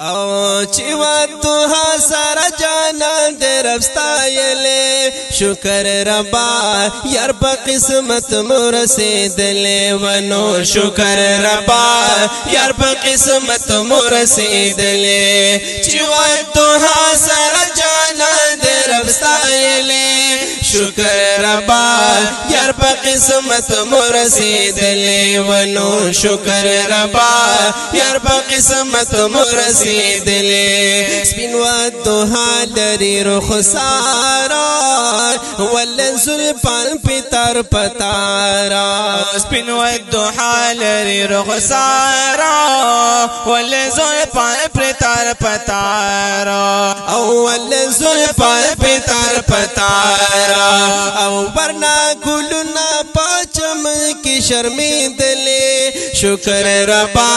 او چې وته سره جانان دې رب ستایلې شکر ربا یار په قسمت مرسیدلې ونو شکر ربا یار په قسمت مرسیدلې چې وته سره جانان دې رب ستایلې شکر ربا یار په قسمت مرسیدلې ونو شکر ربا یار په قسمت مرسیدلې سپین ودوها لري رخسارا ولن زلفان پتر پتارا سپین ودوها لري رخسارا ولن زلفان پتر پتارا ولن زلفان پتر پتارا او برنا گلنا پاچم کی شرمیدلے شکر ربا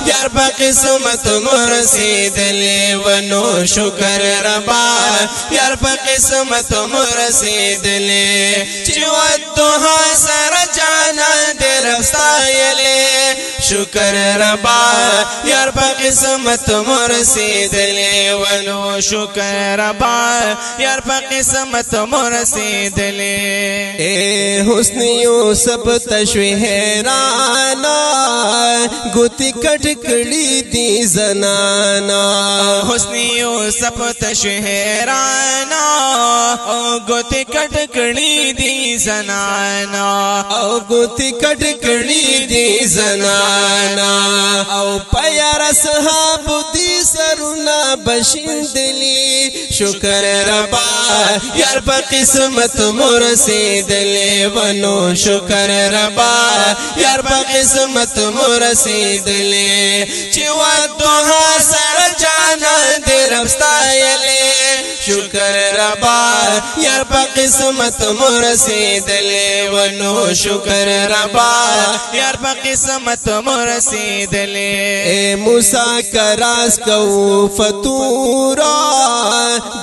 یار با قسمت مرسیدلے ونو شکر ربا یار با قسمت مرسیدلے چیوتوها سر جانا دے رفتایلے شکر ربا یار با قسمت مرسیدلے ونو شکر ربا یار با قسمت مرسیدلے اے حسن یوسف تشوی حیرانا گوتی کٹ کڑی دی زنانا حسن یوسف تشوی حیرانا گوتی کٹ کڑی دی زنانا گوتی کٹ کڑی دی زنانا او پیار صحاب دی سرونا بشندلی شکر ربا یار پا قسمت مرسیدلے ونو شکر ربا یار پا قسمت مرسیدلے چیواتوها سر جانا دے ربستایلے شکر ربا یار پا قسمت مرسیدلے ونو شکر ربا یار پا قسمت مرسیدلے اے موسیٰ کا راز کو فتورا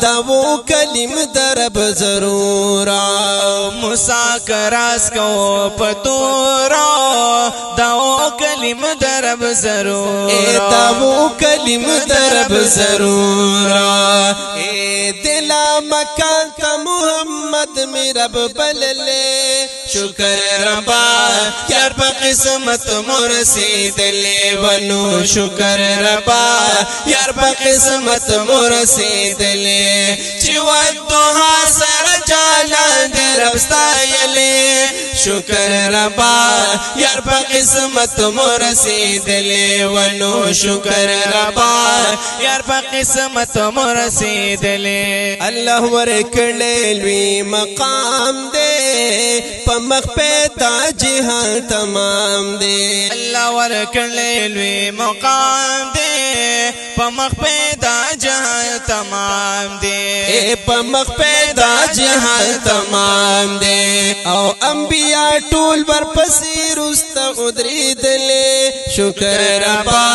داو کلم درب ضرورا موسیٰ کا راز کو فتورا داو کلم درب ضرورا اے داو کلم درب ضرورا اے دلا مکان تا محمد می رب بللے شکر ربا یار پا قسمت مرسیدلے ونو شکر ربا یار پا قسمت مرسیدلے چیوتوها سر جانا دے ربستایلے شکر ربا یار پا قسمت مرسیدلے ونو شکر ربا یار پا قسمت مرسیدلے اللہ ورکڑے لوی مقام دے پمخ پیتا جہان تمام دے اللہ ورکڑے لوی مقام دے پمخ پیدا جہان تمام دے پمخ پیدا جہان تمام دے او انبیاء ٹول بر پسی رست ادرید لے شکر ربا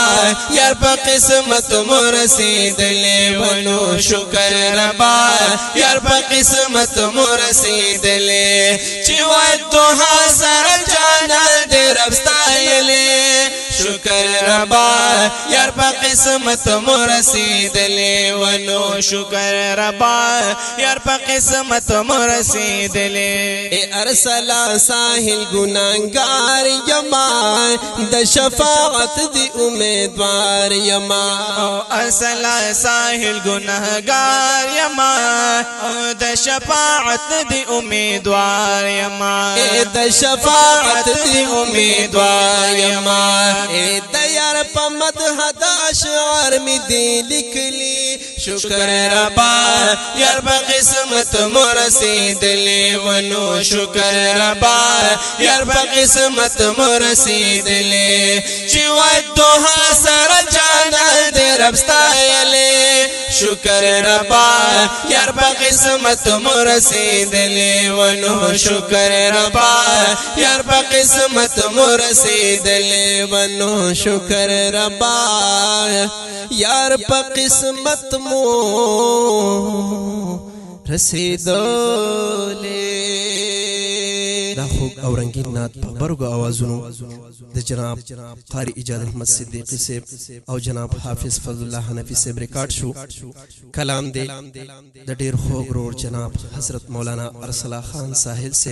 یار پا قسمت مرسید لے ونو شکر ربا یار پا قسمت مرسید لے چیوتوها سر جانا دے ربستایلے شکر ربا یار پا قسمت مرسیدلے ونو شکر ربا یار پا قسمت مرسیدلے اے ارسلا ساحل گناہگار یما د شفاعت دی امیدوار یما ارسلا ساحل گناہگار یما د شفاعت دی امیدوار یما اے د شفاعت دی امیدوار یما اے دیار پا مدح دا اشعار می دی لکلی شکر ربا یار با قسمت مرسیدلے ونو شکر ربا یار با قسمت مرسیدلے چیوتوها سر جانا دے ربستایلے شکر ربا یار با قسمت مرسیدلے ونو شکر ربا یار با قسمت مرسیدلے ونو شکر ربا یار پا قسمت مو رسیدو لے دا خوږ او رنگین نعت په غبرګو اوازونو د جناب قاری ایجاد احمد صدیقی صاحب او جناب حافظ فضل الله حنفی صاحب ریکارډ شو. کلام دی د ډیر خوږ ورور جناب حضرت مولانا ارسلا خان ساحل صاحب